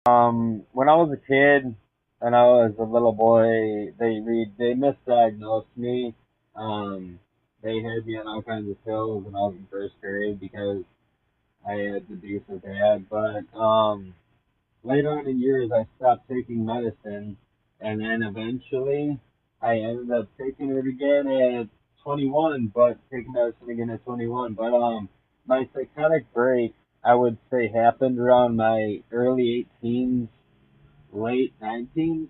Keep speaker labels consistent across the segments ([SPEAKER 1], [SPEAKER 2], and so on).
[SPEAKER 1] When I was a kid and I was a little boy, they misdiagnosed me. Um, they had me on all kinds of pills when I was in first grade because I had to be so bad. But later on in years, I stopped taking medicine, and then eventually I ended up taking it again at 21, but taking medicine again at 21. But my psychotic break, I would say, happened around my early 18s, late 19s.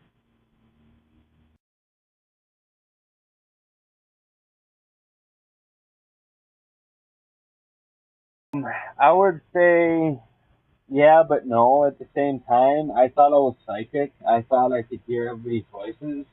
[SPEAKER 1] I would say yeah, but no. At the same time, I thought I was psychic. I thought I could hear everybody's voices.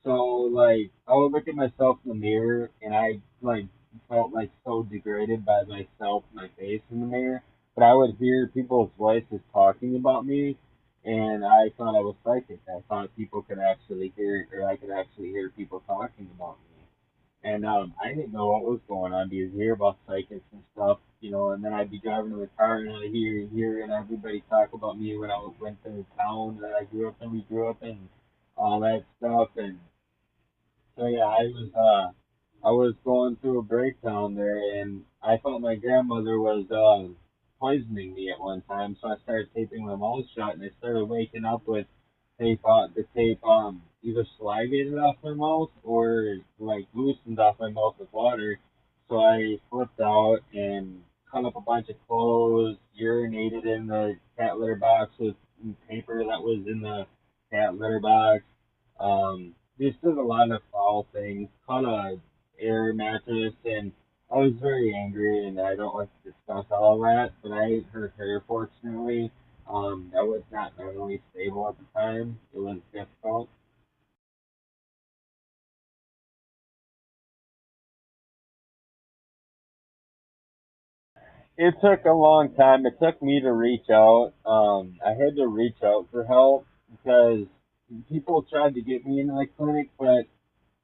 [SPEAKER 1] So like I would look at myself in the mirror and I like felt like so degraded by myself, my face in the mirror. But I would hear people's voices talking about me and I thought I was psychic. I thought people could actually hear or I could actually hear people talking about me. And I didn't know what was going on because you hear about psychics and stuff, and then I'd be driving in the car and I'd hear and everybody talk about me when I went to the town that I grew up in, we grew up in, all that stuff. And so yeah, I was going through a breakdown there, and I thought my grandmother was poisoning me at one time. So I started taping my mouth shut, and I started waking up with the tape either salivated off my mouth or like loosened off my mouth with water. So I flipped out and cut up a bunch of clothes, urinated in the cat litter box with paper that was in the cat litter box. Just did a lot of foul things, caught a air mattress, and I was very angry, and I don't like to discuss all that, but I ate her hair, fortunately. That was not mentally stable at the time. It was difficult. It took a long time. It took me to reach out. I had to reach out for help because people tried to get me into the clinic, but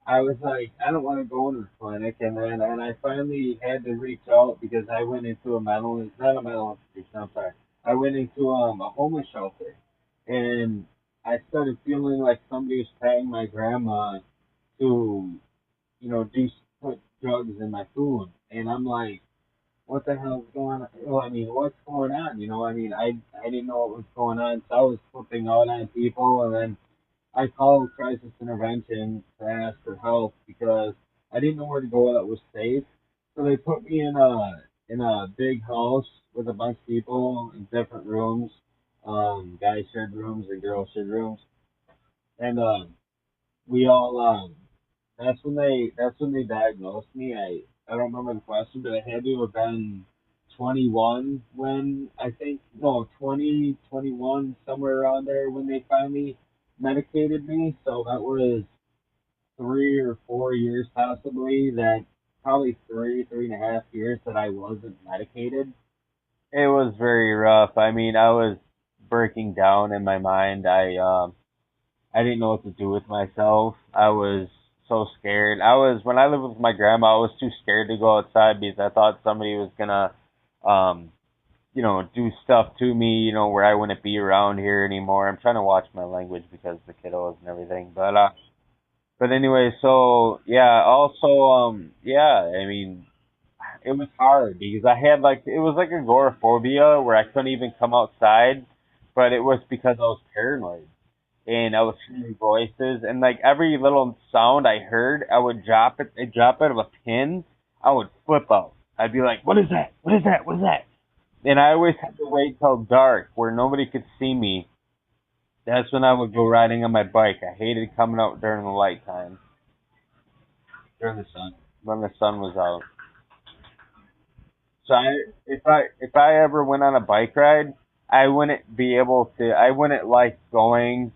[SPEAKER 1] I was like, I don't want to go into the clinic, and I finally had to reach out because I went into a not a mental institution. I'm sorry, I went into a homeless shelter, and I started feeling like somebody was paying my grandma to, do put drugs in my food, and I'm like, what the hell's going on? Well, I mean, what's going on? I didn't know what was going on, so I was flipping out on people, and then I called crisis intervention to ask for help because I didn't know where to go that was safe. So they put me in a big house with a bunch of people in different rooms. Guys shared rooms and girls shared rooms, and we all that's when they diagnosed me. I don't remember the question, but I had to have been 21 when I think no 2021 somewhere around there when they finally medicated me. So that was 3 or 4 years possibly. That probably 3.5 years that I wasn't medicated. It was very rough. I mean, I was breaking down in my mind. I didn't know what to do with myself. I was so scared. I was when I lived with my grandma. I was too scared to go outside because I thought somebody was gonna, um, do stuff to me. Where I wouldn't be around here anymore. I'm trying to watch my language because the kiddos and everything. But anyway, so yeah. Also, yeah. I mean, it was hard because I had like it was like agoraphobia where I couldn't even come outside, but it was because I was paranoid and I was hearing voices, and like every little sound I heard, I would drop it of a pin, I would flip out. I'd be like, "What is that? What is that? What is that?" And I always had to wait till dark, where nobody could see me. That's when I would go riding on my bike. I hated coming out during the light time, during the sun, when the sun was out. So if I ever went on a bike ride, I wouldn't be able to. I wouldn't like going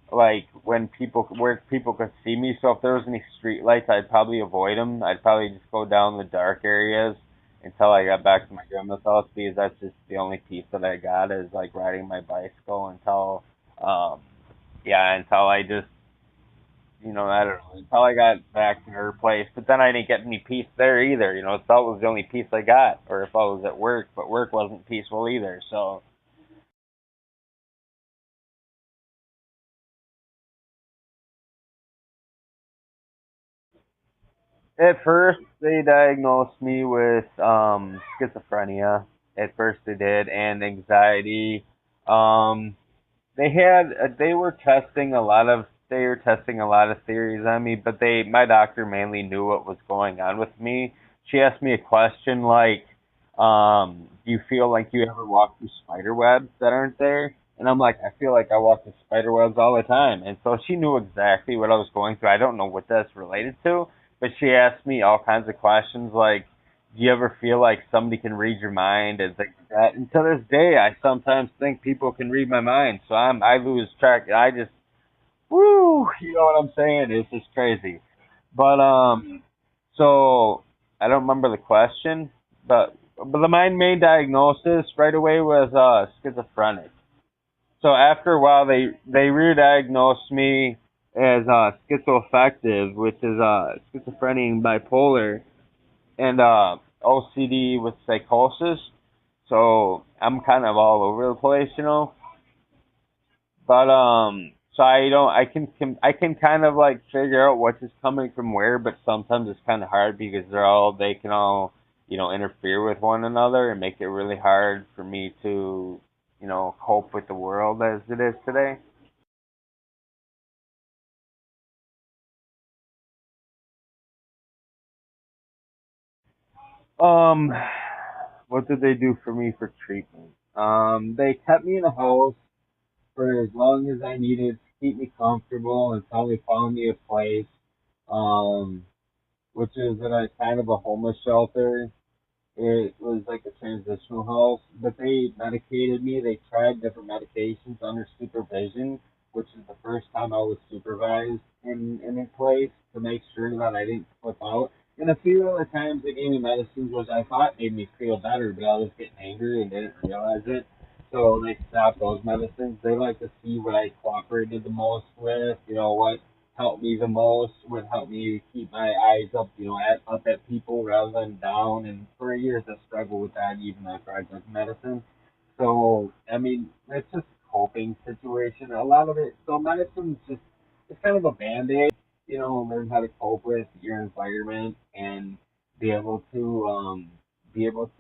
[SPEAKER 1] like when people where people could see me. So if there was any street lights, I'd probably avoid them. I'd probably just go down the dark areas until I got back to my grandma's house because that's just the only peace that I got is like riding my bicycle until um until I just I don't know until I got back to her place. But then I didn't get any peace there either. So that was the only peace I got, or if I was at work, but work wasn't peaceful either. So At first, they diagnosed me with schizophrenia. At first, they did, and anxiety. Um, they were testing a lot of theories on me, but my doctor mainly knew what was going on with me. She asked me a question like, do you feel like you ever walk through spider webs that aren't there? And I'm like, I feel like I walk through spider webs all the time. And so she knew exactly what I was going through. I don't know what that's related to, but she asked me all kinds of questions like, do you ever feel like somebody can read your mind and things like that? And to this day, I sometimes think people can read my mind. So I lose track. I just, woo, you know what I'm saying? It's just crazy. But so I don't remember the question, but my main diagnosis right away was schizophrenic. So after a while, they re-diagnosed me as schizoaffective, which is schizophrenia and bipolar, and OCD with psychosis. So I'm kind of all over the place, you know. But so I can kind of like figure out what is coming from where, but sometimes it's kind of hard because they can all interfere with one another and make it really hard for me to cope with the world as it is today. Um, what did they do for me for treatment? They kept me in a house for as long as I needed to keep me comfortable until they found me a place, um, which is in a kind of a homeless shelter. It was like a transitional house, but they medicated me. They tried different medications under supervision, which is the first time I was supervised in a place to make sure that I didn't flip out. And a few other times they gave me medicines which I thought made me feel better, but I was getting angry and didn't realize it. So they stopped those medicines. They like to see what I cooperated the most with, what helped me the most, would help me keep my eyes up, up at people rather than down. And for years I struggled with that even after I took medicine. So I mean, it's just a coping situation. A lot of it. So medicine's just it's kind of a band aid. Learn how to cope with your environment and be able to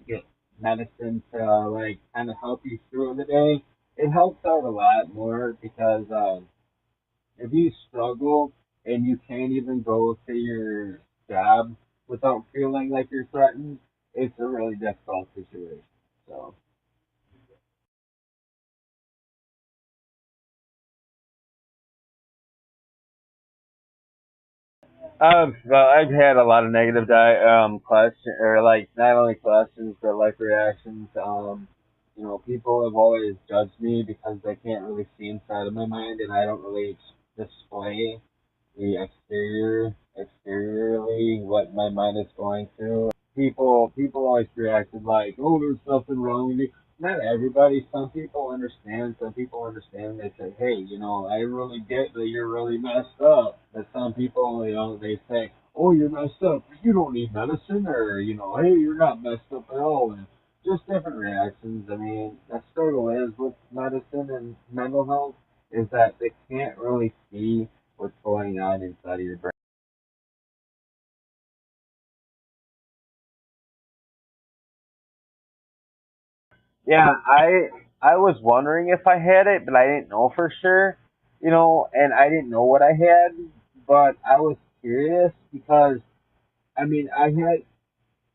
[SPEAKER 1] get medicine to like kind of help you through the day. It helps out a lot more because if you struggle and you can't even go to your job without feeling like you're threatened, it's a really difficult situation. So, well, I've had a lot of negative question or like not only questions but life reactions. People have always judged me because they can't really see inside of my mind, and I don't really display the exteriorly what my mind is going through. People always reacted like, oh, there's nothing wrong with you. Not everybody. Some people understand. Some people understand. They say, hey, I really get that you're really messed up. But some people, they say, oh, you're messed up. You don't need medicine, or hey, you're not messed up at all. And just different reactions. I mean, the struggle is with medicine and mental health is that they can't really see what's going on inside of your brain. Yeah, I was wondering if I had it, but I didn't know for sure, and I didn't know what I had, but I was curious because I mean I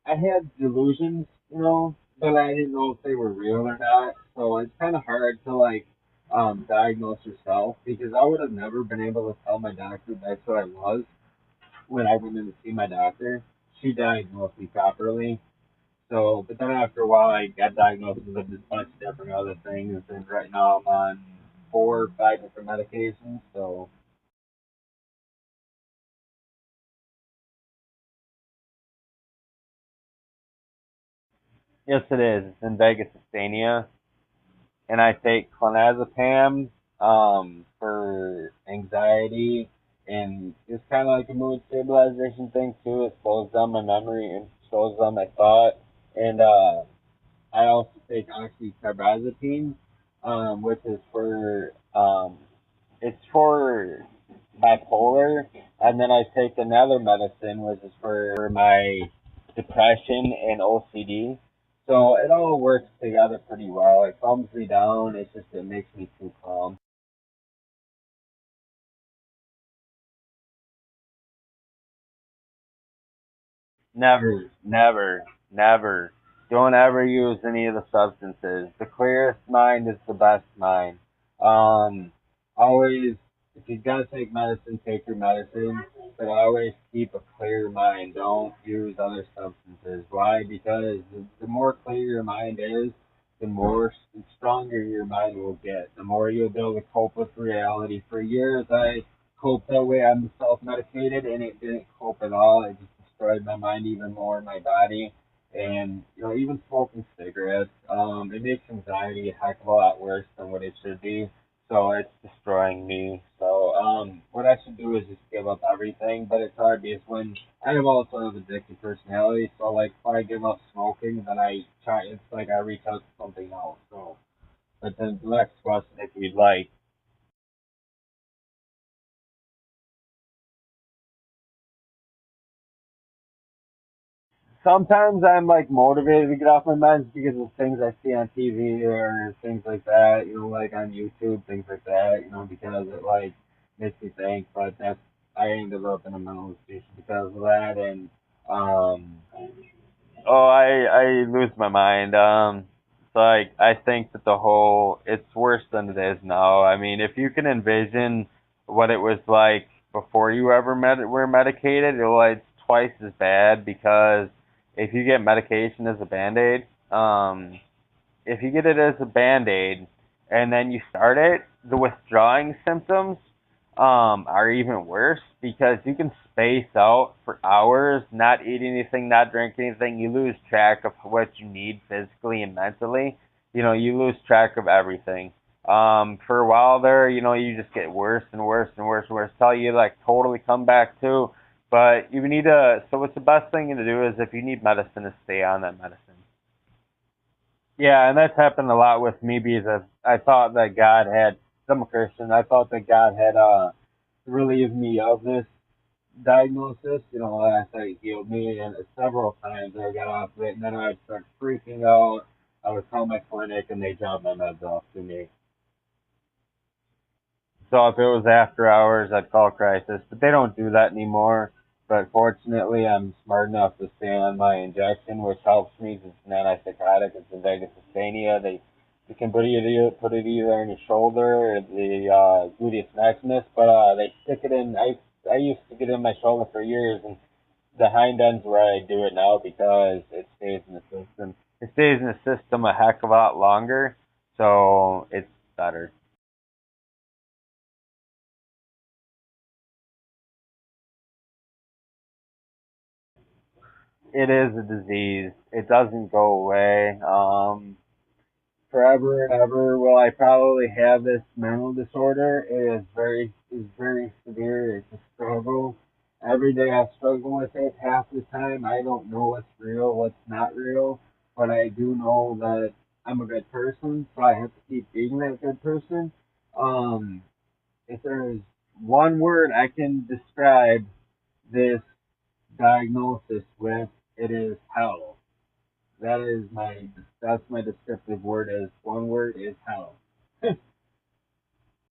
[SPEAKER 1] had delusions, but I didn't know if they were real or not. So it's kind of hard to like diagnose yourself because I would have never been able to tell my doctor that's what I was when I went in to see my doctor. She diagnosed me properly. So, but then after a while, I got diagnosed with a bunch of different other things, and right now I'm on 4 or 5 different medications. So, yes, it is. It's in Vegas, Estania, and I take clonazepam for anxiety, and it's kind of like a mood stabilization thing too. It slows down my memory and slows down my thought, and I also take oxycarbazepine, which is for it's for bipolar. I and then I take another medicine, which is for my depression and OCD. So it all works together pretty well. It calms me down. It's just it makes me too calm. Never, never, never. Don't ever use any of the substances. The clearest mind is the best mind. Um, always, if you gotta take medicine, take your medicine, but always keep a clear mind. Don't use other substances. Why? Because the more clear your mind is, the more stronger your mind will get. The more you'll be able to cope with reality. For years, I coped that way. I'm self-medicated, and it didn't cope at all. It just destroyed my mind even more, my body, and even smoking cigarettes, it makes anxiety a heck of a lot worse than what it should be. So it's destroying me. So what I should do is just give up everything, but it's hard because when I have also an addictive personality, so like if I give up smoking, then I try. It's like I reach out to something else. So, but then the next question, if you'd like. Sometimes I'm like motivated to get off my meds because of things I see on TV or things like that, like on YouTube, things like that, because it like makes me think. But that's I ended up in a mental institution because of that, and um, oh, I lose my mind. So I think that the whole it's worse than it is now. I mean, if you can envision what it was like before you ever were medicated, it's twice as bad because if you get medication as a band-aid, if you get it as a band-aid and then you start it, the withdrawing symptoms are even worse because you can space out for hours, not eat anything, not drink anything. You lose track of what you need physically and mentally. You lose track of everything. For a while there, you just get worse and worse and worse and worse till you like totally come back to. But you need to. So what's the best thing to do is if you need medicine, to stay on that medicine. Yeah, and that's happened a lot with me because I thought that God had. I'm a Christian. I thought that God had relieved me of this diagnosis. I thought He healed me, and several times I got off of it, and then I'd start freaking out. I would call my clinic, and they dropped my meds off to me. So if it was after hours, I'd call crisis, but they don't do that anymore. But fortunately, I'm smart enough to stay on my injection, which helps me because it's an antipsychotic. It's a Vega Sustainea. They can put it either in your shoulder or the gluteus maximus, but they stick it in. I used to get it in my shoulder for years, and the hind end's where I do it now because it stays in the system. It stays in the system a heck of a lot longer, so it's better. It is a disease. It doesn't go away. Forever and ever will I probably have this mental disorder. It is very severe. It's a struggle. Every day I struggle with it. Half the time I don't know what's real, what's not real, but I do know that I'm a good person, so I have to keep being that good person. Um, if there's one word I can describe this diagnosis with, it is hell. That is my that's my descriptive word is one word is hell.